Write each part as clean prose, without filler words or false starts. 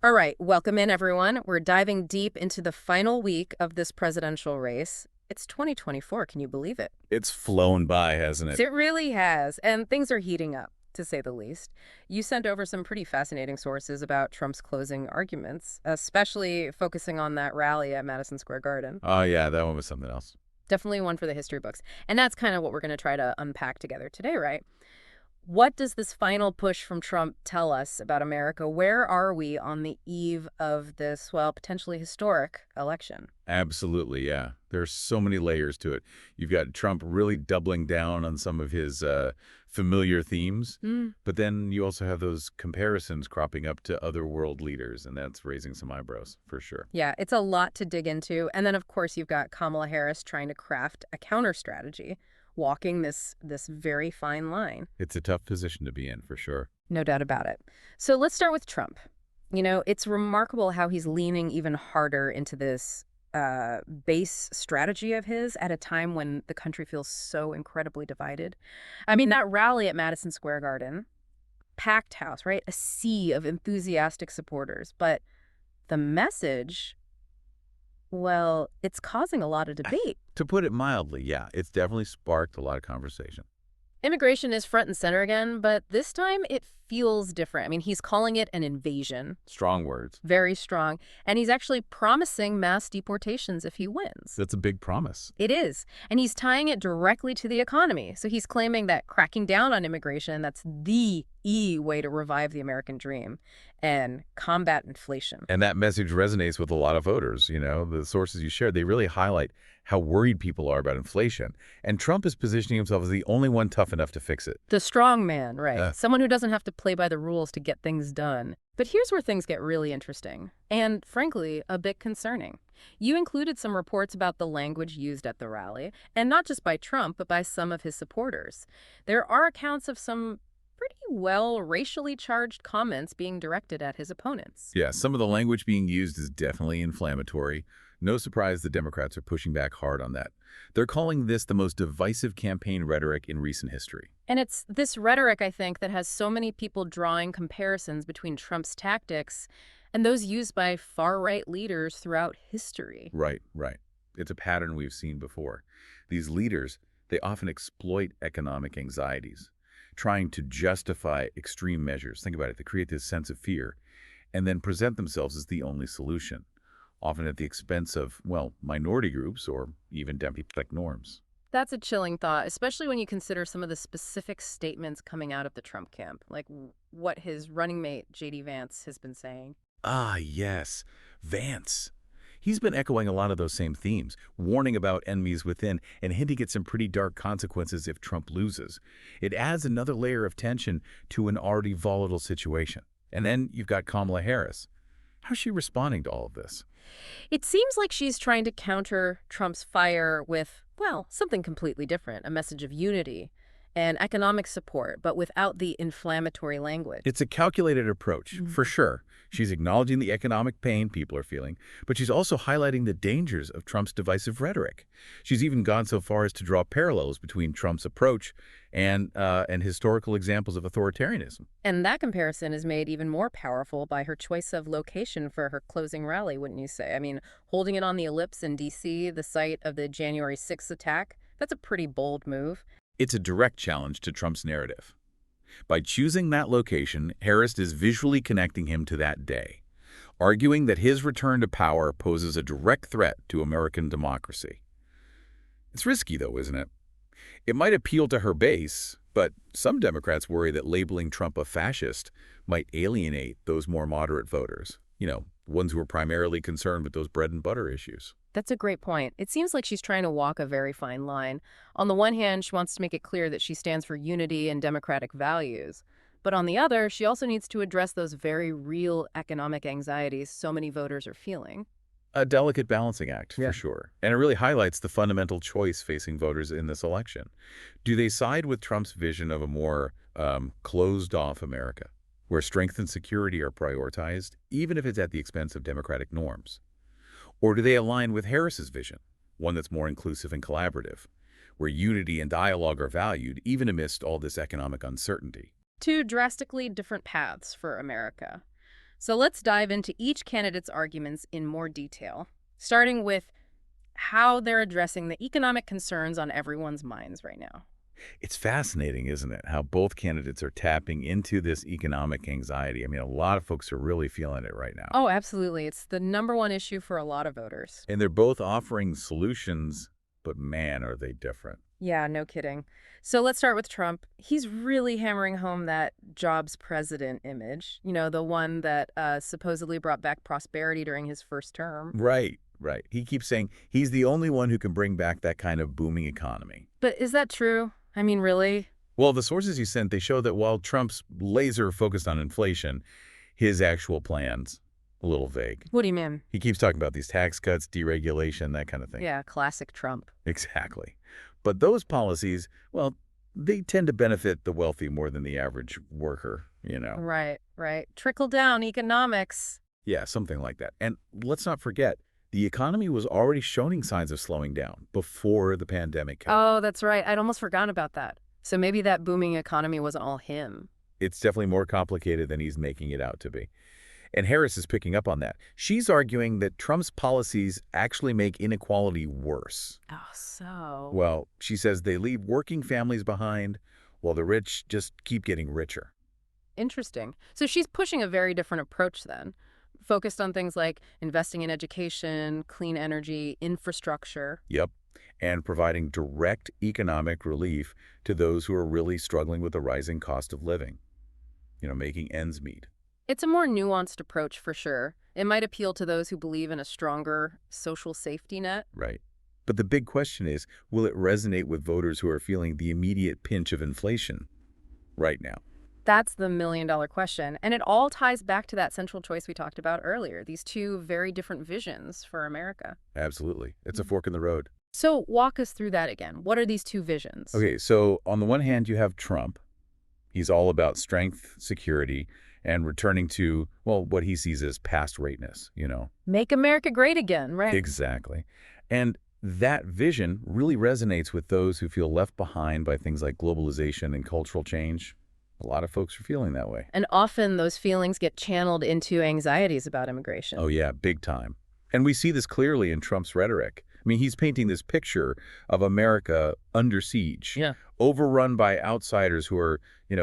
All right, welcome in, everyone. We're diving deep into the final week of this presidential race. It's 2024, can you believe it? It's flown by, hasn't it? It really has, and things are heating up, to say the least. You sent over some pretty fascinating sources about Trump's closing arguments, especially focusing on that rally at Madison Square Garden. Oh, yeah, that one was something else. Definitely one for the history books. And that's kind of what we're going to try to unpack together today, right? What does this final push from Trump tell us about America? Where are we on the eve of this, well, potentially historic election? Absolutely, yeah. There's so many layers to it. You've got Trump really doubling down on some of his familiar themes, Mm, but then you also have those comparisons cropping up to other world leaders, and that's raising some eyebrows, for sure. yeah, it's a lot to dig into. And then, of course, you've got Kamala Harris trying to craft a counter strategy, walking this very fine line. It's a tough position to be in, for sure. No doubt about it. So let's start with Trump. It's remarkable how he's leaning even harder into this base strategy of his at a time when the country feels so incredibly divided. I mean, that rally at Madison Square Garden, packed house, right? A sea of enthusiastic supporters. But the message, well, it's causing a lot of debate. To put it mildly, yeah, it's definitely sparked a lot of conversation. Immigration is front and center again, but this time it feels different. I mean, he's calling it an invasion. Strong words. Very strong. And he's actually promising mass deportations if he wins. That's a big promise. It is. And he's tying it directly to the economy. So he's claiming that cracking down on immigration, that's the way to revive the American dream and combat inflation. And that message resonates with a lot of voters. The sources you shared, they really highlight how worried people are about inflation. And Trump is positioning himself as the only one tough enough to fix it. The strong man, right? Uh, Someone who doesn't have to play by the rules to get things done. But here's where things get really interesting and, frankly, a bit concerning. You included some reports about the language used at the rally, and not just by Trump, but by some of his supporters. There are accounts of some pretty well racially charged comments being directed at his opponents. Yeah, some of the language being used is definitely inflammatory. No surprise the Democrats are pushing back hard on that. They're calling this the most divisive campaign rhetoric in recent history. And it's this rhetoric, I think, that has so many people drawing comparisons between Trump's tactics and those used by far-right leaders throughout history. Right, right. It's a pattern we've seen before. These leaders, they often exploit economic anxieties, trying to justify extreme measures. Think about it. They create this sense of fear and then present themselves as the only solution, often at the expense of, well, minority groups or even democratic norms. That's a chilling thought, especially when you consider some of the specific statements coming out of the Trump camp, like what his running mate, J.D. Vance, has been saying. Ah, yes, Vance. He's been echoing a lot of those same themes, warning about enemies within and hinting at some pretty dark consequences if Trump loses. It adds another layer of tension to an already volatile situation. And then you've got Kamala Harris. How's she responding to all of this? It seems like she's trying to counter Trump's fire with, well, something completely different, a message of unity and economic support, but without the inflammatory language. It's a calculated approach, for sure. She's acknowledging the economic pain people are feeling, but she's also highlighting the dangers of Trump's divisive rhetoric. She's even gone so far as to draw parallels between Trump's approach and historical examples of authoritarianism. And that comparison is made even more powerful by her choice of location for her closing rally, wouldn't you say? I mean, holding it on the Ellipse in D.C., the site of the January 6th attack, that's a pretty bold move. It's a direct challenge to Trump's narrative. By choosing that location, Harris is visually connecting him to that day, arguing that his return to power poses a direct threat to American democracy. It's risky, though, isn't it? It might appeal to her base, but some Democrats worry that labeling Trump a fascist might alienate those more moderate voters, ones who are primarily concerned with those bread and butter issues. That's a great point. It seems like she's trying to walk a very fine line. On the one hand, she wants to make it clear that she stands for unity and democratic values. But on the other, she also needs to address those very real economic anxieties so many voters are feeling. A delicate balancing act, Yeah. for sure. And it really highlights the fundamental choice facing voters in this election. Do they side with Trump's vision of a more closed-off America, where strength and security are prioritized, even if it's at the expense of democratic norms? Or do they align with Harris's vision, one that's more inclusive and collaborative, where unity and dialogue are valued even amidst all this economic uncertainty? Two drastically different paths for America. So let's dive into each candidate's arguments in more detail, starting with how they're addressing the economic concerns on everyone's minds right now. It's fascinating, isn't it, how both candidates are tapping into this economic anxiety. I mean, a lot of folks are really feeling it right now. Oh, absolutely. It's the number one issue for a lot of voters. And they're both offering solutions, but man, are they different. Yeah, no kidding. So let's start with Trump. He's really hammering home that jobs president image, the one that supposedly brought back prosperity during his first term. Right, right. He keeps saying he's the only one who can bring back that kind of booming economy. But is that true? I mean, really? Well, the sources he sent, they show that while Trump's laser focused on inflation, his actual plans, a little vague. What do you mean? He keeps talking about these tax cuts, deregulation, that kind of thing. Yeah, classic Trump. Exactly. But those policies, well, they tend to benefit the wealthy more than the average worker. Right, right. Trickle down economics. Yeah, something like that. And let's not forget, the economy was already showing signs of slowing down before the pandemic hit. Oh, that's right. I'd almost forgotten about that. So maybe that booming economy wasn't all him. It's definitely more complicated than he's making it out to be. And Harris is picking up on that. She's arguing that Trump's policies actually make inequality worse. Oh, so. Well, she says they leave working families behind while the rich just keep getting richer. Interesting. So she's pushing a very different approach then, focused on things like investing in education, clean energy, infrastructure. Yep. And providing direct economic relief to those who are really struggling with the rising cost of living. Making ends meet. It's a more nuanced approach for sure. It might appeal to those who believe in a stronger social safety net. Right. But the big question is, will it resonate with voters who are feeling the immediate pinch of inflation right now? That's the million-dollar question. And it all ties back to that central choice we talked about earlier, these two very different visions for America. Absolutely. It's a fork in the road. So walk us through that again. What are these two visions? Okay, so on the one hand, you have Trump. He's all about strength, security, and returning to, well, what he sees as past greatness. Make America great again, right? Exactly. And that vision really resonates with those who feel left behind by things like globalization and cultural change. A lot of folks are feeling that way. And often those feelings get channeled into anxieties about immigration. Oh, yeah, big time. And we see this clearly in Trump's rhetoric. I mean, he's painting this picture of America under siege, Yeah. overrun by outsiders who are,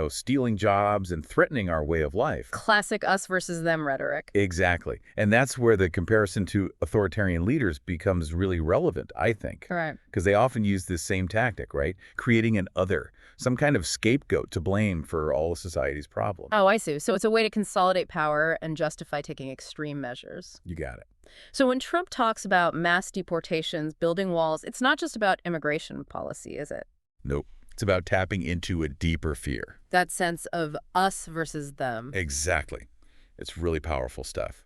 stealing jobs and threatening our way of life. Classic us versus them rhetoric. Exactly. And that's where the comparison to authoritarian leaders becomes really relevant, I think. Right. Because they often use this same tactic, right? Creating an other, some kind of scapegoat to blame for all of society's problems. Oh, I see. So it's a way to consolidate power and justify taking extreme measures. You got it. So when Trump talks about mass deportations, building walls, it's not just about immigration policy, is it? Nope. It's about tapping into a deeper fear. That sense of us versus them. Exactly. It's really powerful stuff.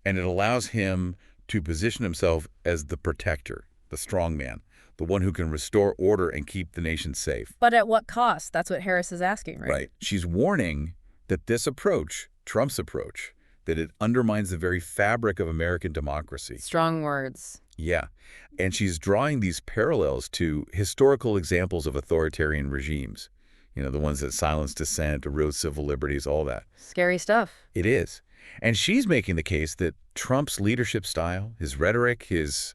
And it allows him to position himself as the protector, the strong man, the one who can restore order and keep the nation safe. But at what cost? That's what Harris is asking, right? Right. She's warning that this approach, Trump's approach, that it undermines the very fabric of American democracy. Strong words. Yeah. And she's drawing these parallels to historical examples of authoritarian regimes. The ones that silence dissent, erode civil liberties, all that. Scary stuff. It is. And she's making the case that Trump's leadership style, his rhetoric, his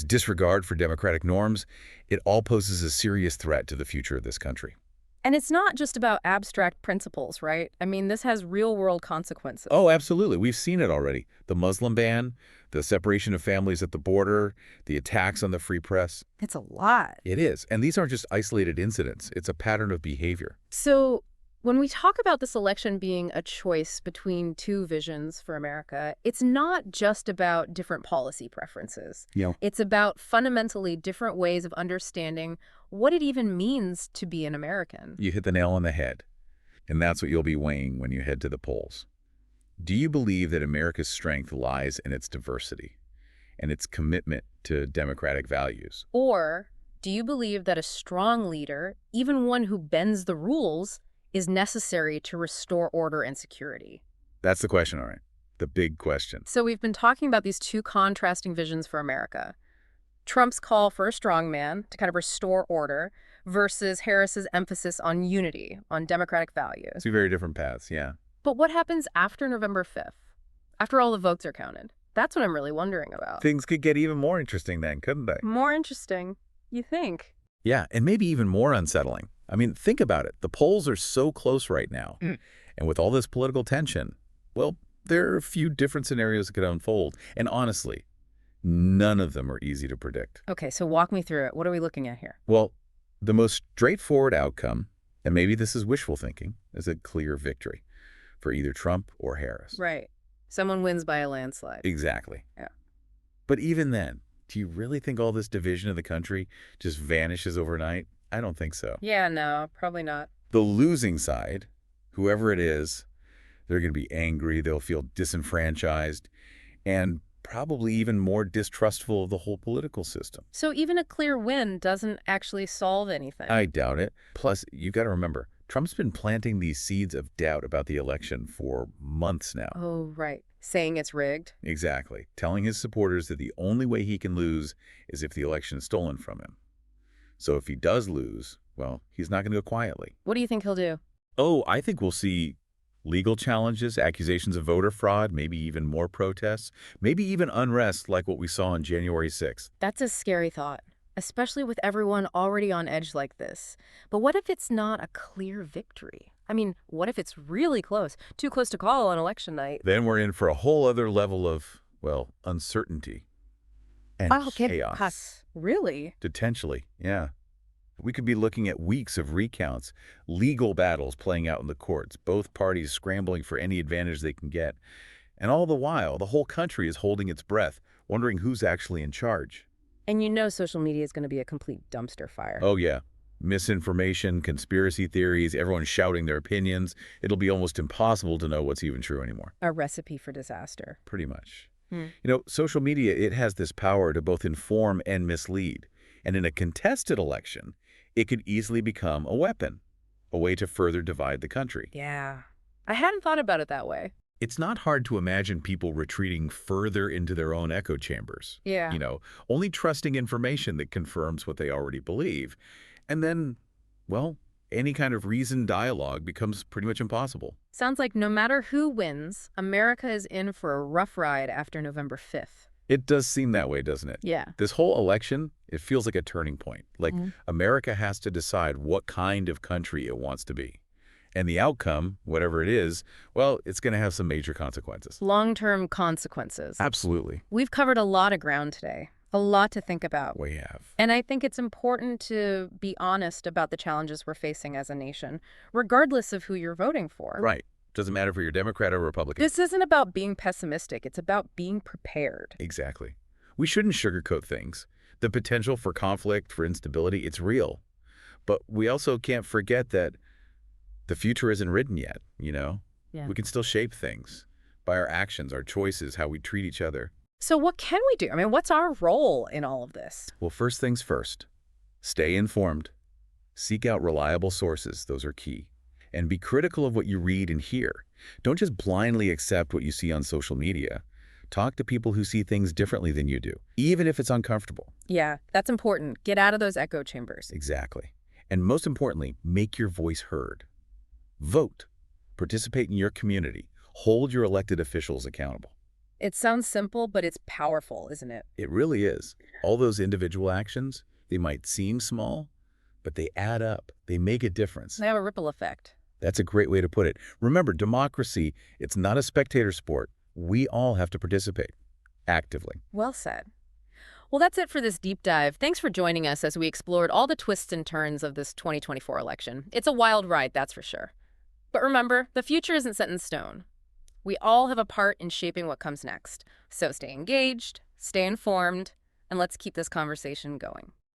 disregard for democratic norms, it all poses a serious threat to the future of this country. And it's not just about abstract principles, right? I mean, this has real-world consequences. Oh, absolutely. We've seen it already. The Muslim ban, the separation of families at the border, the attacks on the free press. It's a lot. It is. And these aren't just isolated incidents. It's a pattern of behavior. So when we talk about this election being a choice between two visions for America, it's not just about different policy preferences. Yeah. It's about fundamentally different ways of understanding what it even means to be an American. You hit the nail on the head. And that's what you'll be weighing when you head to the polls. Do you believe that America's strength lies in its diversity and its commitment to democratic values? Or do you believe that a strong leader, even one who bends the rules, is necessary to restore order and security? That's the question, all right. The big question. So we've been talking about these two contrasting visions for America. Trump's call for a strong man to kind of restore order versus Harris's emphasis on unity, on democratic values. Two very different paths, yeah. But what happens after November 5th? After all the votes are counted? That's what I'm really wondering about. Things could get even more interesting then, couldn't they? More interesting, you think? Yeah, and maybe even more unsettling. I mean, think about it. The polls are so close right now. And with all this political tension, well, there are a few different scenarios that could unfold. And honestly, none of them are easy to predict. Okay, so walk me through it. What are we looking at here? Well, the most straightforward outcome, and maybe this is wishful thinking, is a clear victory for either Trump or Harris. Right. Someone wins by a landslide. Exactly. Yeah. But even then, do you really think all this division of the country just vanishes overnight? I don't think so. Yeah, no, probably not. The losing side, whoever it is, they're going to be angry, they'll feel disenfranchised, and probably even more distrustful of the whole political system. So even a clear win doesn't actually solve anything. I doubt it. Plus, you got to remember, Trump's been planting these seeds of doubt about the election for months now. Oh, right. Saying it's rigged. Exactly. Telling his supporters that the only way he can lose is if the election is stolen from him. So if he does lose, well, he's not going to go quietly. What do you think he'll do? Oh, I think we'll see legal challenges, accusations of voter fraud, maybe even more protests, maybe even unrest like what we saw on January 6th. That's a scary thought, especially with everyone already on edge like this. But what if it's not a clear victory? I mean, what if it's really close? Too close to call on election night. Then we're in for a whole other level of, well, uncertainty and chaos. Really? Potentially, yeah. We could be looking at weeks of recounts, legal battles playing out in the courts, both parties scrambling for any advantage they can get. And all the while, the whole country is holding its breath, wondering who's actually in charge. And you know social media is going to be a complete dumpster fire. Oh, yeah. Misinformation, conspiracy theories, everyone shouting their opinions. It'll be almost impossible to know what's even true anymore. A recipe for disaster. Pretty much. You know, social media, it has this power to both inform and mislead. And in a contested election, it could easily become a weapon, a way to further divide the country. Yeah. I hadn't thought about it that way. It's not hard to imagine people retreating further into their own echo chambers. Yeah. You know, only trusting information that confirms what they already believe. And then, well, any kind of reasoned dialogue becomes pretty much impossible. Sounds like no matter who wins, America is in for a rough ride after November 5th. It does seem that way, doesn't it? Yeah. This whole election, it feels like a turning point. Like America has to decide what kind of country it wants to be. And the outcome, whatever it is, well, it's going to have some major consequences. Long-term consequences. Absolutely. We've covered a lot of ground today. A lot to think about. We have. And I think it's important to be honest about the challenges we're facing as a nation, regardless of who you're voting for. Right. Doesn't matter if you're Democrat or Republican. This isn't about being pessimistic. It's about being prepared. Exactly. We shouldn't sugarcoat things. The potential for conflict, for instability, it's real. But we also can't forget that the future isn't written yet, you know? Yeah. We can still shape things by our actions, our choices, how we treat each other. So what can we do? I mean, what's our role in all of this? Well, first things first, stay informed. Seek out reliable sources. Those are key. And be critical of what you read and hear. Don't just blindly accept what you see on social media. Talk to people who see things differently than you do, even if it's uncomfortable. Yeah, that's important. Get out of those echo chambers. Exactly. And most importantly, make your voice heard. Vote. Participate in your community. Hold your elected officials accountable. It sounds simple, but it's powerful, isn't it? It really is. All those individual actions, they might seem small, but they add up. They make a difference. They have a ripple effect. That's a great way to put it. Remember, democracy, it's not a spectator sport. We all have to participate actively. Well said. Well, that's it for this deep dive. Thanks for joining us as we explored all the twists and turns of this 2024 election. It's a wild ride, that's for sure. But remember, the future isn't set in stone. We all have a part in shaping what comes next. So stay engaged, stay informed, and let's keep this conversation going.